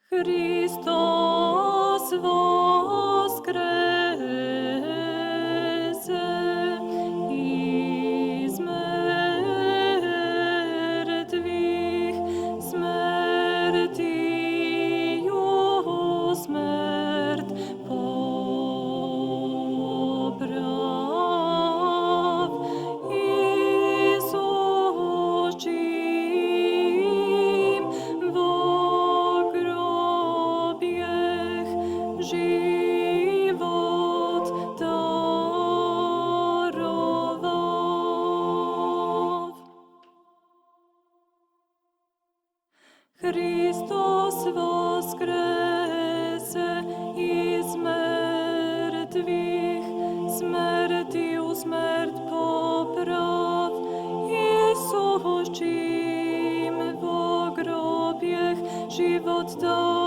Христос воскресе із мертвих, смертію смерть побрав, і сущим во гроб'ях живот даровав. Христос воскресе із мертвих, смертю смерть поправ, і сущим во гроб'ях живот даровав.